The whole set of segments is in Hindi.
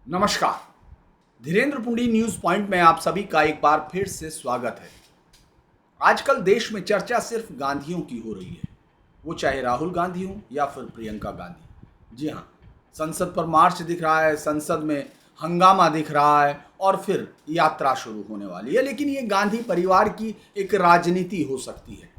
नमस्कार। धीरेन्द्र पुंडी न्यूज पॉइंट में आप सभी का एक बार फिर से स्वागत है। आजकल देश में चर्चा सिर्फ गांधियों की हो रही है, वो चाहे राहुल गांधी हो या फिर प्रियंका गांधी। जी हाँ, संसद पर मार्च दिख रहा है, संसद में हंगामा दिख रहा है और फिर यात्रा शुरू होने वाली है। लेकिन ये गांधी परिवार की एक राजनीति हो सकती है।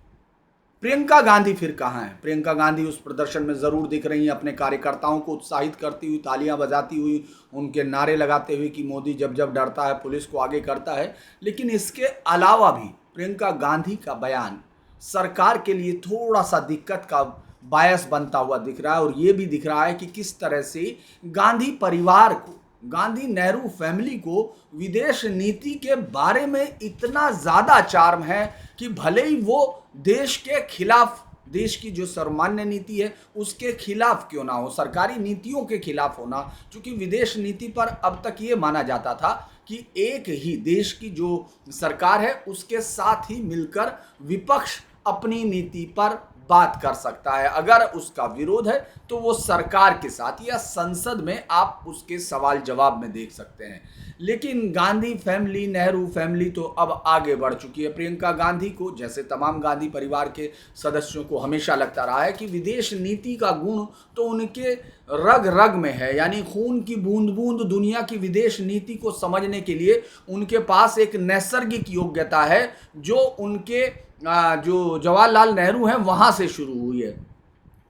प्रियंका गांधी फिर कहाँ है? प्रियंका गांधी उस प्रदर्शन में जरूर दिख रही हैं, अपने कार्यकर्ताओं को उत्साहित करती हुई, तालियां बजाती हुई, उनके नारे लगाते हुए कि मोदी जब जब डरता है पुलिस को आगे करता है। लेकिन इसके अलावा भी प्रियंका गांधी का बयान सरकार के लिए थोड़ा सा दिक्कत का बायस बनता हुआ दिख रहा है। और ये भी दिख रहा है कि किस तरह से गांधी परिवार को, गांधी नेहरू फैमिली को विदेश नीति के बारे में इतना ज्यादा चार्म है कि भले ही वो देश के खिलाफ, देश की जो सर्वमान्य नीति है उसके खिलाफ क्यों ना हो, सरकारी नीतियों के खिलाफ होना। क्योंकि विदेश नीति पर अब तक ये माना जाता था कि एक ही देश की जो सरकार है उसके साथ ही मिलकर विपक्ष अपनी नीति पर बात कर सकता है। अगर उसका विरोध है तो वो सरकार के साथ या संसद में आप उसके सवाल जवाब में देख सकते हैं। लेकिन गांधी फैमिली, नेहरू फैमिली तो अब आगे बढ़ चुकी है। प्रियंका गांधी को, जैसे तमाम गांधी परिवार के सदस्यों को हमेशा लगता रहा है कि विदेश नीति का गुण तो उनके रग रग में है, यानी खून की बूंद बूंद दुनिया की विदेश नीति को समझने के लिए उनके पास एक नैसर्गिक योग्यता है जो उनके जो जवाहरलाल नेहरू हैं वहां से शुरू हुई है।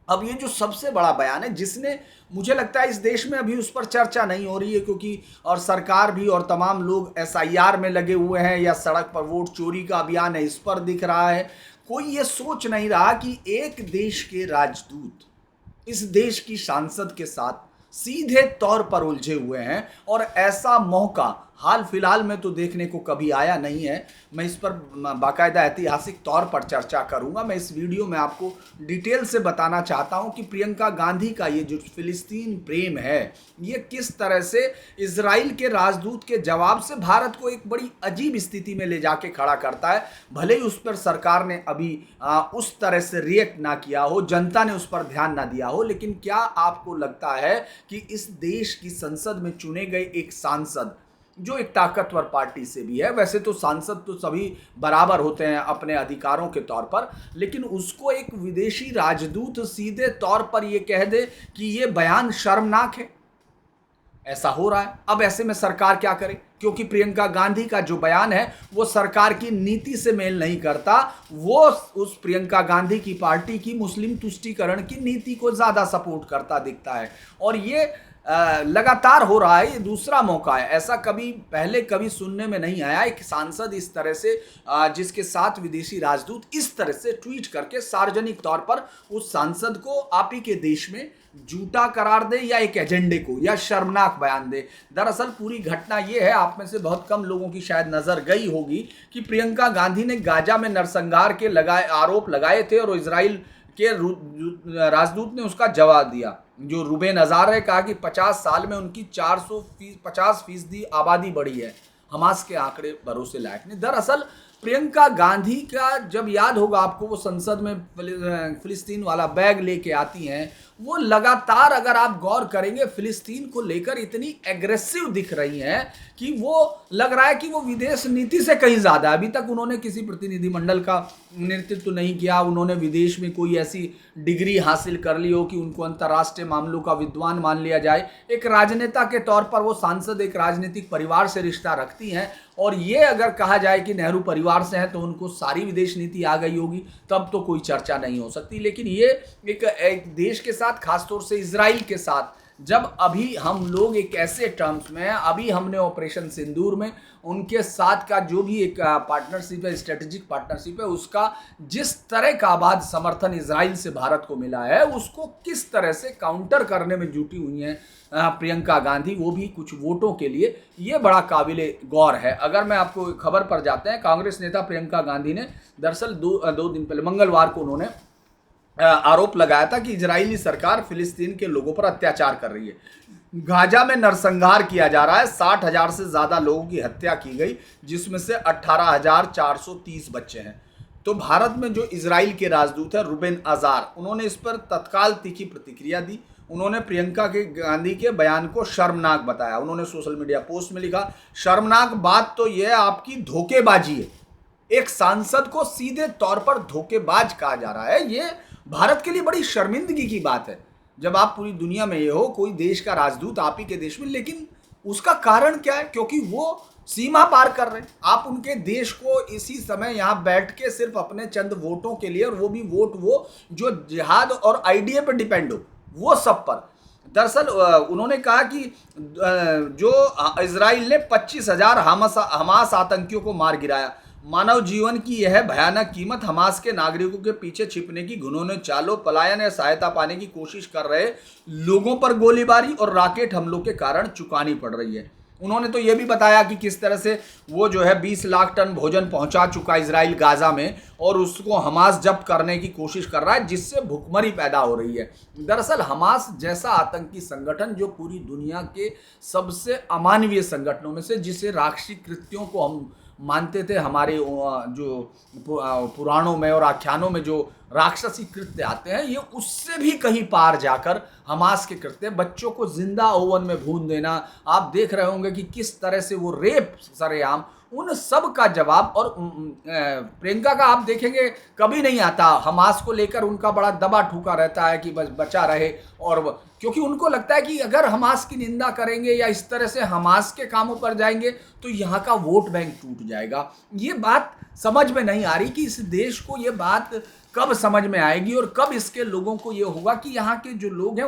अब ये जो सबसे बड़ा बयान है जिसने, मुझे लगता है इस देश में अभी उस पर चर्चा नहीं हो रही है, क्योंकि और सरकार भी और तमाम लोग एसआईआर में लगे हुए हैं या सड़क पर वोट चोरी का अभियान है इस पर दिख रहा है। कोई ये सोच नहीं रहा कि एक देश के राजदूत इस देश की सांसद के साथ सीधे तौर पर उलझे हुए हैं। और ऐसा मौका हाल फिलहाल में तो देखने को कभी आया नहीं है। मैं इस पर बाकायदा ऐतिहासिक तौर पर चर्चा करूंगा। मैं इस वीडियो में आपको डिटेल से बताना चाहता हूं कि प्रियंका गांधी का ये जो फिलिस्तीन प्रेम है ये किस तरह से इजराइल के राजदूत के जवाब से भारत को एक बड़ी अजीब स्थिति में ले जाके खड़ा करता है। भले ही उस पर सरकार ने अभी उस तरह से रिएक्ट ना किया हो, जनता ने उस पर ध्यान ना दिया हो, लेकिन क्या आपको लगता है कि इस देश की संसद में चुने गए एक सांसद जो एक ताकतवर पार्टी से भी है, वैसे तो सांसद तो सभी बराबर होते हैं अपने अधिकारों के तौर पर, लेकिन उसको एक विदेशी राजदूत सीधे तौर पर यह कह दे कि यह बयान शर्मनाक है। ऐसा हो रहा है। अब ऐसे में सरकार क्या करे? क्योंकि प्रियंका गांधी का जो बयान है वो सरकार की नीति से मेल नहीं करता। वो उस प्रियंका गांधी की पार्टी की मुस्लिम तुष्टीकरण की नीति को ज्यादा सपोर्ट करता दिखता है। और ये लगातार हो रहा है। ये दूसरा मौका है। ऐसा कभी पहले कभी सुनने में नहीं आया एक सांसद इस तरह से, जिसके साथ विदेशी राजदूत इस तरह से ट्वीट करके सार्वजनिक तौर पर उस सांसद को आप ही के देश में झूठा करार दे या एक एजेंडे को या शर्मनाक बयान दे। दरअसल पूरी घटना यह है, आप में से बहुत कम लोगों की शायद नजर गई होगी कि प्रियंका गांधी ने गाजा में नरसंहार के आरोप लगाए थे और इजराइल के राजदूत ने उसका जवाब दिया। जो रुबेन अजार ने कहा कि 50 साल में उनकी 450% आबादी बढ़ी है। हमास के आंकड़े भरोसे लायक नहीं। दरअसल प्रियंका गांधी का, जब याद होगा आपको, वो संसद में फिलिस्तीन वाला बैग लेके आती हैं, वो लगातार अगर आप गौर करेंगे फिलिस्तीन को लेकर इतनी एग्रेसिव दिख रही हैं कि वो लग रहा है कि वो विदेश नीति से कहीं ज्यादा। अभी तक उन्होंने किसी प्रतिनिधिमंडल का नेतृत्व नहीं किया, उन्होंने विदेश में कोई ऐसी डिग्री हासिल कर ली हो कि उनको अंतर्राष्ट्रीय मामलों का विद्वान मान लिया जाए। एक राजनेता के तौर पर वो सांसद एक राजनीतिक परिवार से रिश्ता रखती हैं। और ये अगर कहा जाए कि नेहरू परिवार से हैं तो उनको सारी विदेश नीति आ गई होगी, तब तो कोई चर्चा नहीं हो सकती। लेकिन ये एक देश के साथ, खासतौर से इजराइल के साथ, जब अभी हम लोग एक ऐसे टर्म्स में हैं, अभी हमने ऑपरेशन सिंदूर में उनके साथ का जो भी एक पार्टनरशिप है, स्ट्रेटेजिक पार्टनरशिप है, उसका जिस तरह का आबाद समर्थन इजराइल से भारत को मिला है, उसको किस तरह से काउंटर करने में जुटी हुई हैं प्रियंका गांधी, वो भी कुछ वोटों के लिए, ये बड़ा काबिले गौर है। अगर मैं आपको खबर पर जाते हैं, कांग्रेस नेता प्रियंका गांधी ने दरअसल दो दिन पहले मंगलवार को उन्होंने आरोप लगाया था कि इजरायली सरकार फिलिस्तीन के लोगों पर अत्याचार कर रही है। गाजा में नरसंहार किया जा रहा है। 60,000 से ज्यादा लोगों की हत्या की गई, जिसमें से 18,430 बच्चे हैं। तो भारत में जो इजराइल के राजदूत है रुबेन अजार, उन्होंने इस पर तत्काल तीखी प्रतिक्रिया दी। उन्होंने प्रियंका के गांधी के बयान को शर्मनाक बताया। उन्होंने सोशल मीडिया पोस्ट में लिखा, शर्मनाक बात तो यह आपकी धोखेबाजी है। एक सांसद को सीधे तौर पर धोखेबाज कहा जा रहा है। ये भारत के लिए बड़ी शर्मिंदगी की बात है जब आप पूरी दुनिया में ये हो, कोई देश का राजदूत आप ही के देश में, लेकिन उसका कारण क्या है? क्योंकि वो सीमा पार कर रहे हैं। आप उनके देश को इसी समय यहाँ बैठ के सिर्फ अपने चंद वोटों के लिए, और वो भी वोट वो जो जिहाद और आईडीए पर डिपेंड हो, वो सब पर। दरअसल उन्होंने कहा कि जो इजराइल ने 25,000 हमास आतंकियों को मार गिराया, मानव जीवन की यह भयानक कीमत हमास के नागरिकों के पीछे छिपने की, घुनौने चालों, पलायन या सहायता पाने की कोशिश कर रहे लोगों पर गोलीबारी और रॉकेट हमलों के कारण चुकानी पड़ रही है। उन्होंने तो यह भी बताया कि किस तरह से वो जो है 20 लाख टन भोजन पहुंचा चुका इजराइल गाजा में, और उसको हमास जब्त करने की कोशिश कर रहा है, जिससे भुखमरी पैदा हो रही है। दरअसल हमास जैसा आतंकी संगठन जो पूरी दुनिया के सबसे अमानवीय संगठनों में से, जिसे राक्षसी कृत्यों को हम मानते थे, हमारे जो पुराणों में और आख्यानों में जो राक्षसी कृत्य आते हैं, ये उससे भी कहीं पार जाकर हमास के कृत्य, बच्चों को जिंदा ओवन में भून देना, आप देख रहे होंगे कि किस तरह से वो रेप सरेआम, उन सब का जवाब। और प्रियंका का आप देखेंगे कभी नहीं आता, हमास को लेकर उनका बड़ा दबा ठुका रहता है कि बस बचा रहे, और क्योंकि उनको लगता है कि अगर हमास की निंदा करेंगे या इस तरह से हमास के कामों पर जाएंगे तो यहाँ का वोट बैंक टूट जाएगा। ये बात समझ में नहीं आ रही कि इस देश को ये बात कब समझ में आएगी और कब इसके लोगों को ये होगा कि यहाँ के जो लोग हैं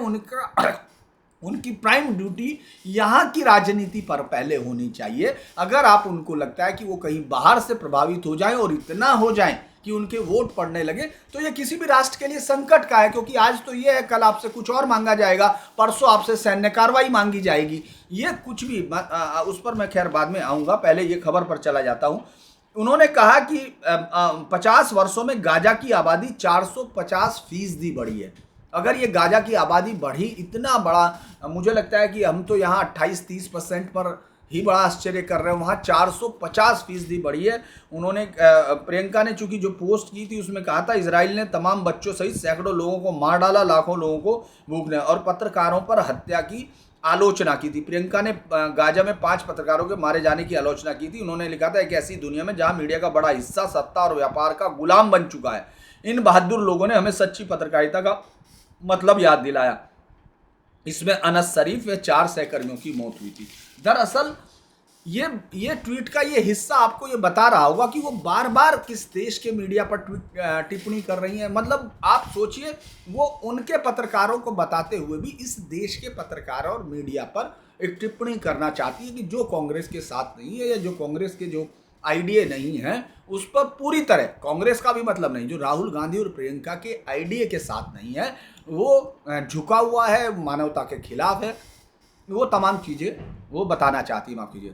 उनकी प्राइम ड्यूटी यहाँ की राजनीति पर पहले होनी चाहिए। अगर आप उनको लगता है कि वो कहीं बाहर से प्रभावित हो जाएं और इतना हो जाएं कि उनके वोट पड़ने लगे, तो ये किसी भी राष्ट्र के लिए संकट का है। क्योंकि आज तो ये है, कल आपसे कुछ और मांगा जाएगा, परसों आपसे सैन्य कार्रवाई मांगी जाएगी। ये कुछ भी उस पर मैं खैर बाद में आऊँगा, पहले ये खबर पर चला जाता हूँ। उन्होंने कहा कि 50 वर्षों में गाजा की आबादी 450% बढ़ी है। अगर ये गाजा की आबादी बढ़ी इतना बड़ा, मुझे लगता है कि हम तो यहाँ 28-30% पर ही बड़ा आश्चर्य कर रहे हैं, वहाँ 450% बढ़ी है। उन्होंने प्रियंका ने चूंकि जो पोस्ट की थी उसमें कहा था, इजराइल ने तमाम बच्चों सहित सैकड़ों लोगों को मार डाला, लाखों लोगों को भूखने और पत्रकारों पर हत्या की आलोचना की थी। प्रियंका ने गाजा में 5 पत्रकारों के मारे जाने की आलोचना की थी। उन्होंने लिखा था, एक ऐसी दुनिया में जहां मीडिया का बड़ा हिस्सा सत्ता और व्यापार का गुलाम बन चुका है, इन बहादुर लोगों ने हमें सच्ची पत्रकारिता का मतलब याद दिलाया। इसमें अनस शरीफ व 4 सहकर्मियों की मौत हुई थी। दरअसल ये ट्वीट का ये हिस्सा आपको ये बता रहा होगा कि वो बार बार किस देश के मीडिया पर टिप्पणी कर रही हैं। मतलब आप सोचिए, वो उनके पत्रकारों को बताते हुए भी इस देश के पत्रकारों और मीडिया पर एक टिप्पणी करना चाहती है कि जो कांग्रेस के साथ नहीं है या जो कांग्रेस के जो आईडीए नहीं है उस पर पूरी तरह, कांग्रेस का भी मतलब नहीं, जो राहुल गांधी और प्रियंका के आईडीए के साथ नहीं है, वो झुका हुआ है, मानवता के खिलाफ है, वो तमाम चीज़ें वो बताना चाहती, माफ़ कीजिए।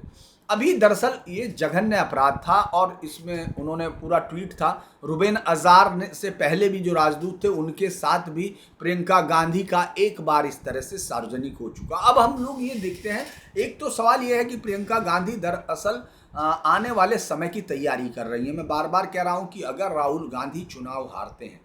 अभी दरअसल ये जघन्य अपराध था और इसमें उन्होंने पूरा ट्वीट था। रुबेन अजार से पहले भी जो राजदूत थे उनके साथ भी प्रियंका गांधी का एक बार इस तरह से सार्वजनिक हो चुका। अब हम लोग ये देखते हैं, एक तो सवाल ये है कि प्रियंका गांधी दरअसल आने वाले समय की तैयारी कर रही है। मैं बार बार कह रहा हूँ कि अगर राहुल गांधी चुनाव हारते हैं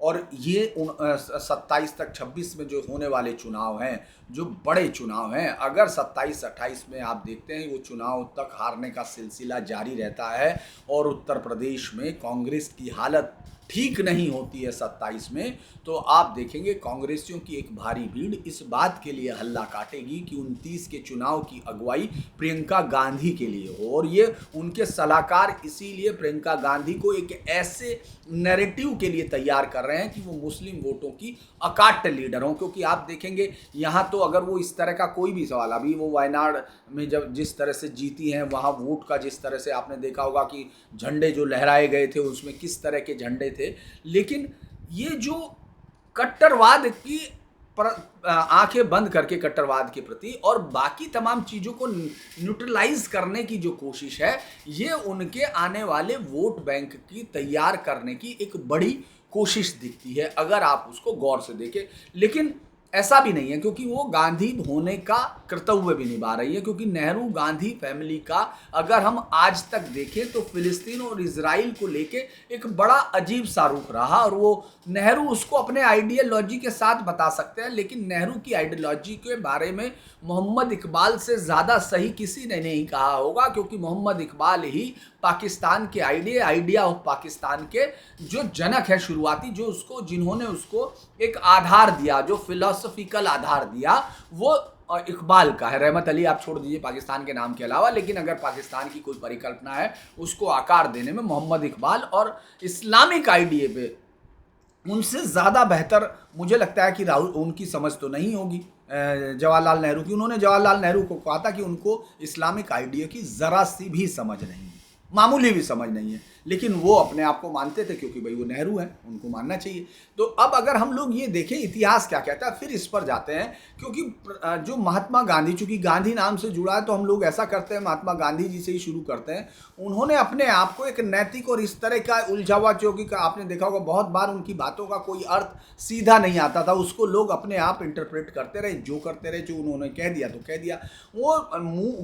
और ये 27 तक 26 में जो होने वाले चुनाव हैं, जो बड़े चुनाव हैं, अगर 27-28 में आप देखते हैं वो चुनाव तक हारने का सिलसिला जारी रहता है और उत्तर प्रदेश में कांग्रेस की हालत ठीक नहीं होती है 27 में, तो आप देखेंगे कांग्रेसियों की एक भारी भीड़ इस बात के लिए हल्ला काटेगी कि 29 के चुनाव की अगुवाई प्रियंका गांधी के लिए हो। और ये उनके सलाहकार इसीलिए प्रियंका गांधी को एक ऐसे नैरेटिव के लिए तैयार कर रहे हैं कि वो मुस्लिम वोटों की अकाट्य लीडर हों। क्योंकि आप देखेंगे यहाँ तो अगर वो इस तरह का कोई भी सवाल, अभी वो वायनाड में जब जिस तरह से जीती हैं, वहाँ वोट का जिस तरह से आपने देखा होगा कि झंडे जो लहराए गए थे उसमें किस तरह के झंडे थे, लेकिन ये जो कट्टरवाद की आंखें बंद करके कट्टरवाद के प्रति और बाकी तमाम चीज़ों को न्यूट्रलाइज करने की जो कोशिश है, ये उनके आने वाले वोट बैंक की तैयार करने की एक बड़ी कोशिश दिखती है अगर आप उसको गौर से देखें। लेकिन ऐसा भी नहीं है, क्योंकि वो गांधी होने का कर्तव्य भी निभा रही है। क्योंकि नेहरू गांधी फैमिली का अगर हम आज तक देखें तो फिलिस्तीन और इजराइल को लेके एक बड़ा अजीब सा रुख रहा, और वो नेहरू उसको अपने आइडियोलॉजी के साथ बता सकते हैं, लेकिन नेहरू की आइडियोलॉजी के बारे में मोहम्मद इकबाल से ज़्यादा सही किसी ने नहीं कहा होगा, क्योंकि मोहम्मद इकबाल ही पाकिस्तान के आइडिया ऑफ पाकिस्तान के जो जनक है शुरुआती, जो उसको जिन्होंने उसको एक आधार दिया, जो फिलोसफिकल आधार दिया, वो इकबाल का है। रहमत अली आप छोड़ दीजिए पाकिस्तान के नाम के अलावा, लेकिन अगर पाकिस्तान की कोई परिकल्पना है उसको आकार देने में मोहम्मद इकबाल और इस्लामिक आइडिया पे उनसे ज़्यादा बेहतर मुझे लगता है कि राहुल, उनकी समझ तो नहीं होगी जवाहरलाल नेहरू की। उन्होंने जवाहरलाल नेहरू को कहा था कि उनको इस्लामिक आइडिया की ज़रा सी भी समझ नहीं है, मामूली भी समझ नहीं है, लेकिन वो अपने आप को मानते थे क्योंकि भाई वो नेहरू हैं, उनको मानना चाहिए। तो अब अगर हम लोग ये देखें इतिहास क्या कहता है, फिर इस पर जाते हैं, क्योंकि जो महात्मा गांधी, चूंकि गांधी नाम से जुड़ा है तो हम लोग ऐसा करते हैं, महात्मा गांधी जी से ही शुरू करते हैं। उन्होंने अपने आप को एक नैतिक और इस तरह का उलझा हुआ, क्योंकि आपने देखा होगा बहुत बार उनकी बातों का कोई अर्थ सीधा नहीं आता था, उसको लोग अपने आप इंटरप्रेट करते रहे, जो करते रहे, जो उन्होंने कह दिया तो कह दिया। वो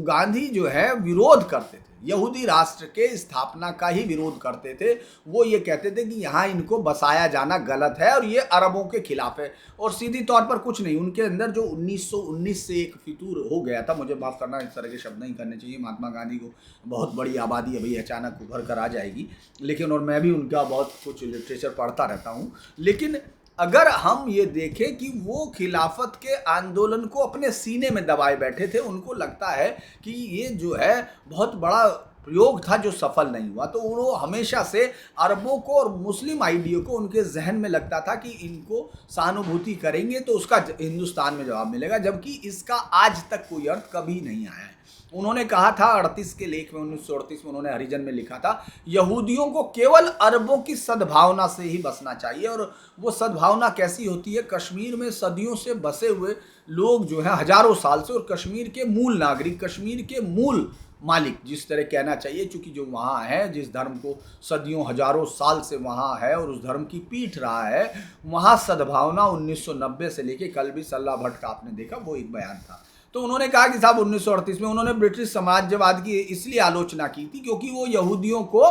गांधी जो है विरोध करते थे, यहूदी राष्ट्र के स्थापना का ही विरोध करते थे। वो ये कहते थे कि यहाँ इनको बसाया जाना गलत है और ये अरबों के खिलाफ है, और सीधी तौर पर कुछ नहीं। उनके अंदर जो 1919 से एक फितूर हो गया था, मुझे माफ़ करना इस तरह के शब्द नहीं करने चाहिए, महात्मा गांधी को बहुत बड़ी आबादी अभी अचानक उभर कर आ जाएगी, लेकिन और मैं भी उनका बहुत कुछ लिटरेचर पढ़ता रहता हूँ। लेकिन अगर हम ये देखें कि वो खिलाफत के आंदोलन को अपने सीने में दबाए बैठे थे, उनको लगता है कि ये जो है बहुत बड़ा प्रयोग था जो सफल नहीं हुआ, तो वो हमेशा से अरबों को और मुस्लिम आइडिया को उनके जहन में लगता था कि इनको सहानुभूति करेंगे तो उसका हिंदुस्तान में जवाब मिलेगा, जबकि इसका आज तक कोई अर्थ कभी नहीं आया है। उन्होंने कहा था 38 के लेख में, 1938 में उन्होंने हरिजन में लिखा था, यहूदियों को केवल अरबों की सद्भावना से ही बसना चाहिए। और वो सद्भावना कैसी होती है, कश्मीर में सदियों से बसे हुए लोग जो हैं हजारों साल से, और कश्मीर के मूल नागरिक, कश्मीर के मूल मालिक जिस तरह कहना चाहिए, चूंकि जो वहाँ है, जिस धर्म को सदियों हजारों साल से वहाँ है और उस धर्म की पीठ रहा है, वहाँ सद्भावना 1990 से लेके कल भी सल्ला भट्ट का आपने देखा वो एक बयान था। तो उन्होंने कहा कि साहब 1938 में उन्होंने ब्रिटिश साम्राज्यवाद की इसलिए आलोचना की थी क्योंकि वो यहूदियों को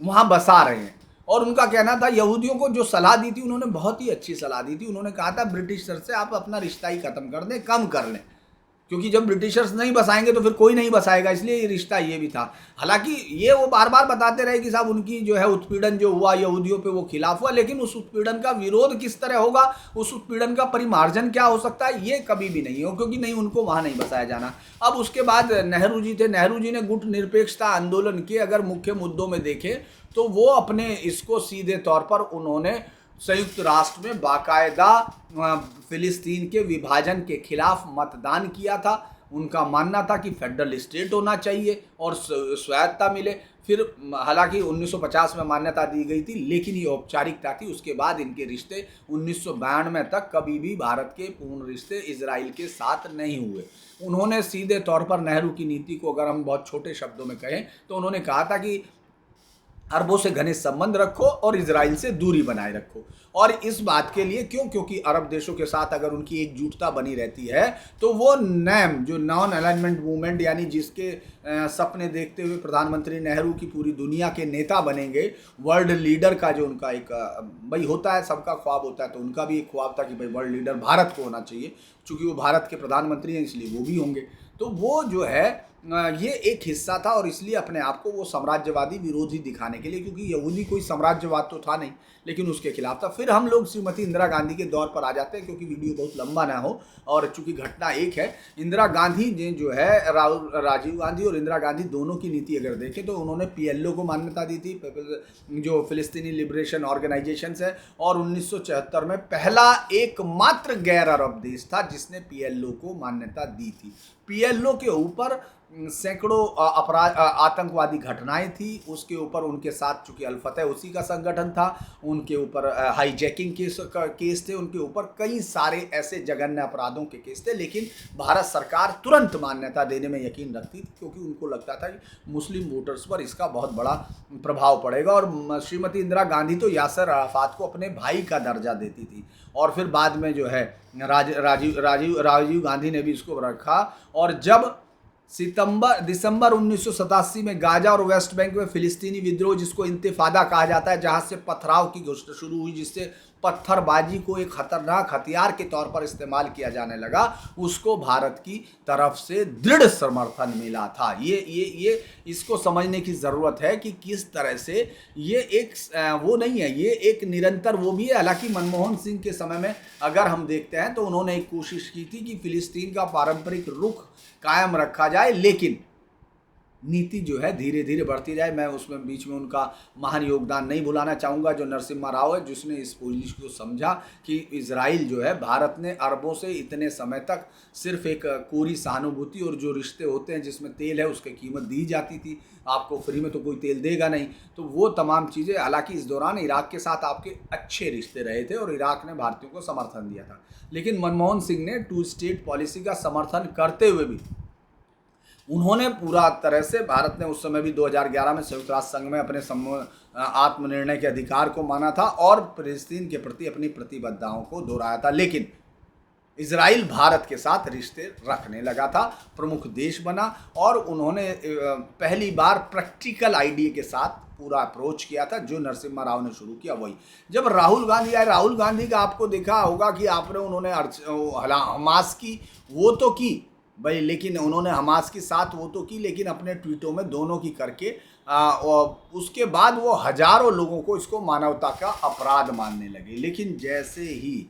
वहाँ बसा रहे हैं, और उनका कहना था, यहूदियों को जो सलाह दी थी उन्होंने बहुत ही अच्छी सलाह दी थी। उन्होंने कहा था ब्रिटिशर से आप अपना रिश्ता ही खत्म कर दें, कम कर लें, क्योंकि जब ब्रिटिशर्स नहीं बसाएंगे तो फिर कोई नहीं बसाएगा, इसलिए ये रिश्ता ये भी था। हालांकि ये वो बार बार बताते रहे कि साहब उनकी जो है उत्पीड़न जो हुआ यहूदियों पे वो खिलाफ हुआ, लेकिन उस उत्पीड़न का विरोध किस तरह होगा, उस उत्पीड़न का परिमार्जन क्या हो सकता है, ये कभी भी नहीं हो, क्योंकि नहीं, उनको वहाँ नहीं बसाया जाना। अब उसके बाद नेहरू जी थे, नेहरू जी ने गुट निरपेक्षता आंदोलन के अगर मुख्य मुद्दों में देखें तो वो अपने इसको सीधे तौर पर उन्होंने संयुक्त राष्ट्र में बाकायदा फिलिस्तीन के विभाजन के खिलाफ मतदान किया था। उनका मानना था कि फेडरल स्टेट होना चाहिए और स्वायत्ता मिले। फिर हालांकि 1950 में मान्यता दी गई थी, लेकिन ये औपचारिकता थी। उसके बाद इनके रिश्ते 1992 तक कभी भी भारत के पूर्ण रिश्ते इजराइल के साथ नहीं हुए। उन्होंने सीधे तौर पर नेहरू की नीति को अगर हम बहुत छोटे शब्दों में कहें तो उन्होंने कहा था कि अरबों से घनिष्ठ संबंध रखो और इजराइल से दूरी बनाए रखो। और इस बात के लिए क्यों, क्योंकि अरब देशों के साथ अगर उनकी एकजुटता बनी रहती है तो वो नैम जो नॉन अलाइनमेंट मूवमेंट, यानी जिसके सपने देखते हुए प्रधानमंत्री नेहरू की पूरी दुनिया के नेता बनेंगे, वर्ल्ड लीडर का जो उनका एक भाई होता है, सबका ख्वाब होता है, तो उनका भी एक ख्वाब था कि भाई वर्ल्ड लीडर भारत को होना चाहिए। चूँकि वो भारत के प्रधानमंत्री हैं इसलिए वो भी होंगे। तो वो जो है ये एक हिस्सा था, और इसलिए अपने आप को वो साम्राज्यवादी विरोधी दिखाने के लिए, क्योंकि यहूदी कोई साम्राज्यवाद तो था नहीं लेकिन उसके खिलाफ था। फिर हम लोग श्रीमती इंदिरा गांधी के दौर पर आ जाते हैं, क्योंकि वीडियो बहुत लंबा ना हो और चूंकि घटना एक है। इंदिरा गांधी ने जो है राजीव गांधी और इंदिरा गांधी दोनों की नीति अगर देखें तो उन्होंने PLO को मान्यता दी थी, जो फिलिस्तीनी लिबरेशन ऑर्गेनाइजेशन है, और 1974 में पहला एकमात्र गैर अरब देश था जिसने पीएलओ को मान्यता दी थी। पीएलओ के ऊपर सैकड़ों अपराध आतंकवादी घटनाएं थी, उसके ऊपर उनके साथ चूंकि अल फतह उसी का संगठन था, उनके ऊपर हाईजैकिंग केस थे, उनके ऊपर कई सारे ऐसे जघन्य अपराधों के केस थे। लेकिन भारत सरकार तुरंत मान्यता देने में यकीन रखती थी, क्योंकि उनको लगता था कि मुस्लिम वोटर्स पर इसका बहुत बड़ा प्रभाव पड़ेगा। और श्रीमती इंदिरा गांधी तो यासर अराफात को अपने भाई का दर्जा देती थी, और फिर बाद में जो है राजीव गांधी ने भी इसको रखा। और जब दिसंबर 1987 में गाजा और वेस्ट बैंक में फिलिस्तीनी विद्रोह, जिसको इंतिफादा कहा जाता है, जहां से पथराव की घोषणा शुरू हुई, जिससे पत्थरबाजी को एक खतरनाक हथियार के तौर पर इस्तेमाल किया जाने लगा, उसको भारत की तरफ से दृढ़ समर्थन मिला था। ये इसको समझने की ज़रूरत है कि किस तरह से ये एक वो नहीं है, ये एक निरंतर वो भी है। हालांकि मनमोहन सिंह के समय में अगर हम देखते हैं तो उन्होंने एक कोशिश की थी कि फिलिस्तीन का पारंपरिक रुख कायम रखा जाए, लेकिन नीति जो है धीरे धीरे बढ़ती जाए। मैं उसमें बीच में उनका महान योगदान नहीं भुलाना चाहूँगा, जो नरसिम्हा राव है, जिसने इस पोजीशन को समझा कि इजराइल जो है, भारत ने अरबों से इतने समय तक सिर्फ एक कोरी सहानुभूति और जो रिश्ते होते हैं जिसमें तेल है उसकी कीमत दी जाती थी, आपको फ्री में तो कोई तेल देगा नहीं, तो वो तमाम चीज़ें। हालांकि इस दौरान इराक के साथ आपके अच्छे रिश्ते रहे थे और इराक ने भारतीयों को समर्थन दिया था। लेकिन मनमोहन सिंह ने 2 स्टेट पॉलिसी का समर्थन करते हुए भी उन्होंने पूरा तरह से, भारत ने उस समय भी 2011 में संयुक्त राष्ट्र संघ में अपने आत्मनिर्णय के अधिकार को माना था और फिलिस्तीन के प्रति अपनी प्रतिबद्धताओं को दोहराया था। लेकिन इजराइल भारत के साथ रिश्ते रखने लगा था, प्रमुख देश बना, और उन्होंने पहली बार प्रैक्टिकल आइडिया के साथ पूरा अप्रोच किया था, जो नरसिम्हा राव ने शुरू किया। वही जब राहुल गांधी आए, राहुल गांधी का आपको देखा होगा कि उन्होंने हमास की वो तो की भाई, लेकिन उन्होंने हमास के साथ वो तो की, लेकिन अपने ट्वीटों में दोनों की करके और उसके बाद वो हजारों लोगों को इसको मानवता का अपराध मानने लगे। लेकिन जैसे ही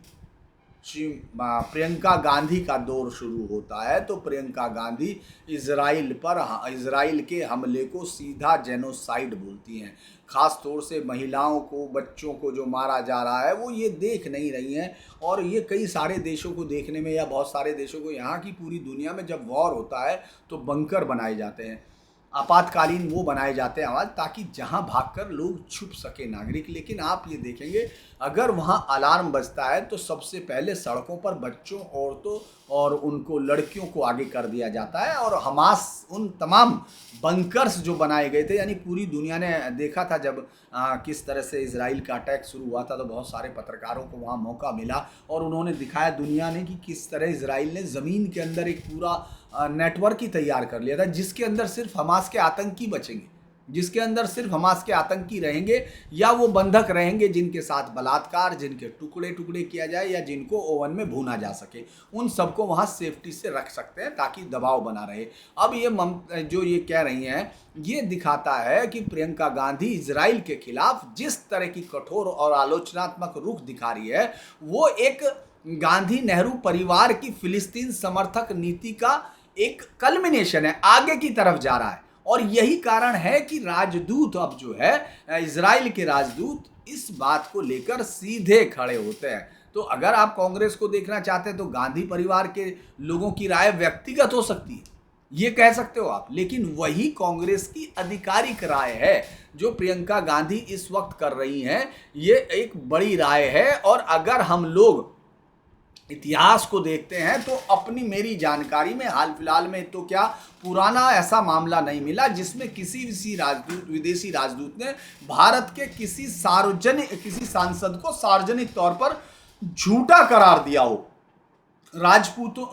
प्रियंका गांधी का दौर शुरू होता है तो प्रियंका गांधी इजराइल के हमले को सीधा जेनोसाइड बोलती हैं। खास तौर से महिलाओं को, बच्चों को जो मारा जा रहा है, वो ये देख नहीं रही हैं। और ये कई सारे देशों को देखने में, या बहुत सारे देशों को, यहाँ की पूरी दुनिया में जब वॉर होता है तो बंकर बनाए जाते हैं, आपातकालीन वो बनाए जाते हैं आवाज़, ताकि जहां भागकर लोग छुप सके नागरिक। लेकिन आप ये देखेंगे, अगर वहां अलार्म बजता है तो सबसे पहले सड़कों पर बच्चों, औरतों और उनको लड़कियों को आगे कर दिया जाता है। और हमास उन तमाम बंकर्स जो बनाए गए थे, यानी पूरी दुनिया ने देखा था जब किस तरह से इजराइल का अटैक शुरू हुआ था, तो बहुत सारे पत्रकारों को वहाँ मौका मिला और उन्होंने दिखाया दुनिया ने कि किस तरह इजराइल ने ज़मीन के अंदर एक पूरा नेटवर्क ही तैयार कर लिया था, जिसके अंदर सिर्फ हमास के आतंकी बचेंगे, जिसके अंदर सिर्फ हमास के आतंकी रहेंगे, या वो बंधक रहेंगे जिनके साथ बलात्कार, जिनके टुकड़े टुकड़े किया जाए, या जिनको ओवन में भूना जा सके, उन सबको वहाँ सेफ्टी से रख सकते हैं ताकि दबाव बना रहे। अब ये जो ये कह रही हैं, ये दिखाता है कि प्रियंका गांधी इजराइल के खिलाफ जिस तरह की कठोर और आलोचनात्मक रुख दिखा रही है, वो एक गांधी नेहरू परिवार की फिलिस्तीन समर्थक नीति का एक कल्मिनेशन है, आगे की तरफ जा रहा है। और यही कारण है कि राजदूत अब जो है, इजराइल के राजदूत इस बात को लेकर सीधे खड़े होते हैं। तो अगर आप कांग्रेस को देखना चाहते हैं तो गांधी परिवार के लोगों की राय व्यक्तिगत हो सकती है, ये कह सकते हो आप, लेकिन वही कांग्रेस की आधिकारिक राय है जो प्रियंका गांधी इस वक्त कर रही हैं। ये एक बड़ी राय है। और अगर हम लोग इतिहास को देखते हैं तो अपनी मेरी जानकारी में हाल फिलहाल में तो क्या पुराना ऐसा मामला नहीं मिला जिसमें किसी विदेशी राजदूत ने भारत के किसी सांसद को सार्वजनिक तौर पर झूठा करार दिया हो। राजदूतों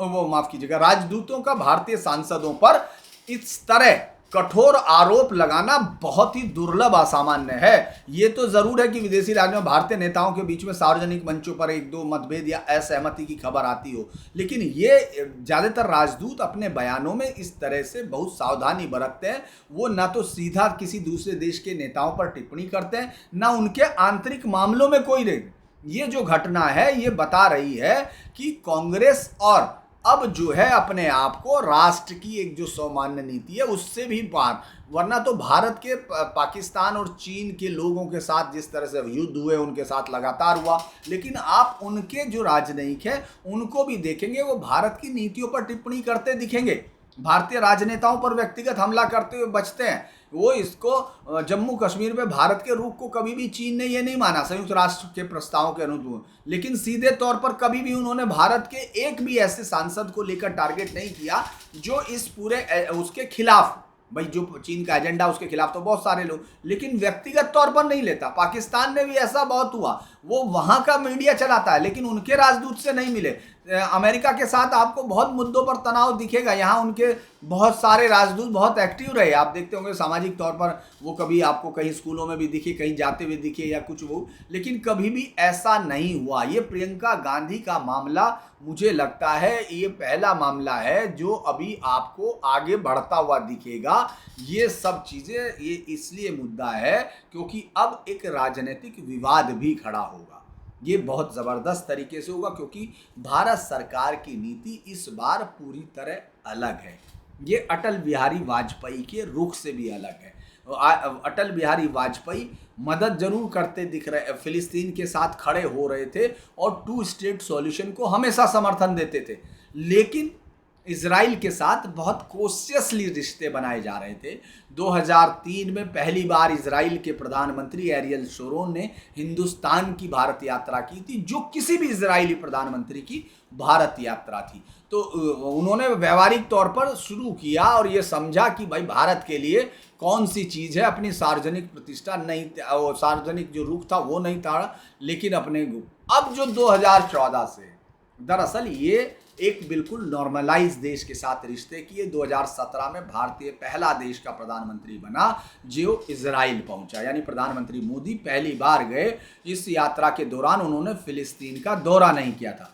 का भारतीय सांसदों पर इस तरह कठोर आरोप लगाना बहुत ही दुर्लभ, असामान्य है। ये तो जरूर है कि विदेशी राज्यों में भारतीय नेताओं के बीच में सार्वजनिक मंचों पर एक दो मतभेद या असहमति की खबर आती हो, लेकिन ये ज्यादातर राजदूत अपने बयानों में इस तरह से बहुत सावधानी बरतते हैं। वो ना तो सीधा किसी दूसरे देश के नेताओं पर टिप्पणी करते हैं, ना उनके आंतरिक मामलों में कोई नहीं। ये जो घटना है ये बता रही है कि कांग्रेस और अब जो है अपने आप को राष्ट्र की एक जो सामान्य नीति है उससे भी पार, वरना तो भारत के पाकिस्तान और चीन के लोगों के साथ जिस तरह से युद्ध हुए उनके साथ लगातार हुआ, लेकिन आप उनके जो राजनयिक है उनको भी देखेंगे वो भारत की नीतियों पर टिप्पणी करते दिखेंगे, भारतीय राजनेताओं पर व्यक्तिगत हमला करते हुए बचते हैं। वो इसको जम्मू कश्मीर में भारत के रुख को कभी भी चीन ने ये नहीं माना संयुक्त राष्ट्र के प्रस्तावों के अनुरूप, लेकिन सीधे तौर पर कभी भी उन्होंने भारत के एक भी ऐसे सांसद को लेकर टारगेट नहीं किया जो इस पूरे उसके खिलाफ, भाई जो चीन का एजेंडा उसके खिलाफ तो बहुत सारे लोग, लेकिन व्यक्तिगत तौर पर नहीं लेता। पाकिस्तान में भी ऐसा बहुत हुआ, वो वहां का मीडिया चलाता है लेकिन उनके राजदूत से नहीं मिले। अमेरिका के साथ आपको बहुत मुद्दों पर तनाव दिखेगा, यहाँ उनके बहुत सारे राजदूत बहुत एक्टिव रहे, आप देखते होंगे सामाजिक तौर पर वो कभी आपको कहीं स्कूलों में भी दिखे, कहीं जाते हुए दिखे या कुछ वो, लेकिन कभी भी ऐसा नहीं हुआ। ये प्रियंका गांधी का मामला मुझे लगता है ये पहला मामला है जो अभी आपको आगे बढ़ता हुआ दिखेगा। ये सब चीज़ें ये इसलिए मुद्दा है क्योंकि अब एक राजनीतिक विवाद भी खड़ा होगा, ये बहुत ज़बरदस्त तरीके से होगा क्योंकि भारत सरकार की नीति इस बार पूरी तरह अलग है। ये अटल बिहारी वाजपेयी के रुख से भी अलग है। अटल बिहारी वाजपेयी मदद जरूर करते दिख रहे, फिलिस्तीन के साथ खड़े हो रहे थे और 2 स्टेट सॉल्यूशन को हमेशा समर्थन देते थे, लेकिन इजराइल के साथ बहुत कॉशियसली रिश्ते बनाए जा रहे थे। 2003 में पहली बार इजराइल के प्रधानमंत्री एरियल शोरोन ने हिंदुस्तान की भारत यात्रा की थी, जो किसी भी इजरायली प्रधानमंत्री की भारत यात्रा थी। तो उन्होंने व्यवहारिक तौर पर शुरू किया और ये समझा कि भाई भारत के लिए कौन सी चीज़ है, अपनी सार्वजनिक प्रतिष्ठा नहीं, सार्वजनिक जो रुख था वो नहीं था, लेकिन अपने अब जो 2014 से दरअसल ये एक बिल्कुल नॉर्मलाइज देश के साथ रिश्ते किए। 2017 में भारतीय पहला देश का प्रधानमंत्री बना जो इजराइल पहुंचा, यानी प्रधानमंत्री मोदी पहली बार गए। इस यात्रा के दौरान उन्होंने फिलिस्तीन का दौरा नहीं किया था,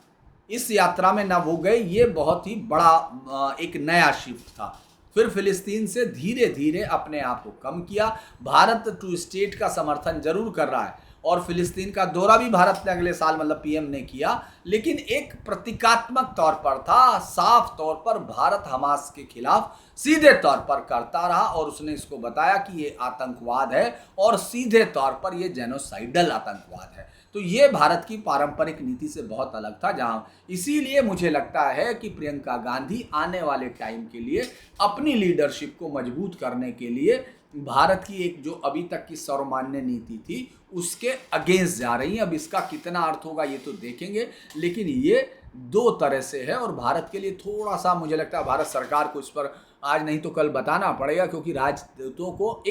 इस यात्रा में ना वो गए, ये बहुत ही बड़ा एक नया शिफ्ट था। फिर फिलिस्तीन से धीरे धीरे अपने आप को कम किया। भारत 2 स्टेट का समर्थन जरूर कर रहा है और फिलिस्तीन का दौरा भी भारत ने अगले साल मतलब पीएम ने किया, लेकिन एक प्रतीकात्मक तौर पर था। साफ तौर पर भारत हमास के खिलाफ सीधे तौर पर करता रहा और उसने इसको बताया कि ये आतंकवाद है और सीधे तौर पर ये जेनोसाइडल आतंकवाद है। तो ये भारत की पारंपरिक नीति से बहुत अलग था, जहां इसीलिए मुझे लगता है कि प्रियंका गांधी आने वाले टाइम के लिए अपनी लीडरशिप को मजबूत करने के लिए भारत की एक जो अभी तक की सर्वमान्य नीति थी उसके अगेंस्ट जा रही हैं। अब इसका कितना अर्थ होगा ये तो देखेंगे, लेकिन ये 2 तरह से है और भारत के लिए थोड़ा सा मुझे लगता है भारत सरकार को इस पर आज नहीं तो कल बताना पड़ेगा, क्योंकि राजदूतों को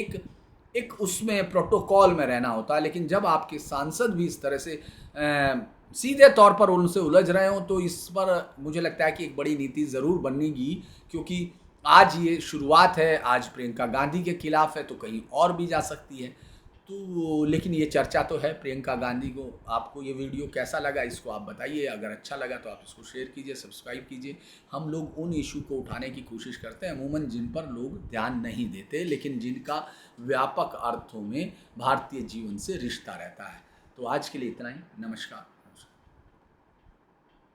एक उसमें प्रोटोकॉल में रहना होता है। लेकिन जब आपके सांसद भी इस तरह से सीधे तौर पर उनसे उलझ रहे हो तो इस पर मुझे लगता है कि एक बड़ी नीति ज़रूर बनेगी, क्योंकि आज ये शुरुआत है, आज प्रियंका गांधी के खिलाफ है तो कहीं और भी जा सकती है। तो लेकिन ये चर्चा तो है प्रियंका गांधी को। आपको ये वीडियो कैसा लगा इसको आप बताइए, अगर अच्छा लगा तो आप इसको शेयर कीजिए, सब्सक्राइब कीजिए। हम लोग उन इशू को उठाने की कोशिश करते हैं अमूमन जिन पर लोग ध्यान नहीं देते, लेकिन जिनका व्यापक अर्थों में भारतीय जीवन से रिश्ता रहता है। तो आज के लिए इतना ही, नमस्कार।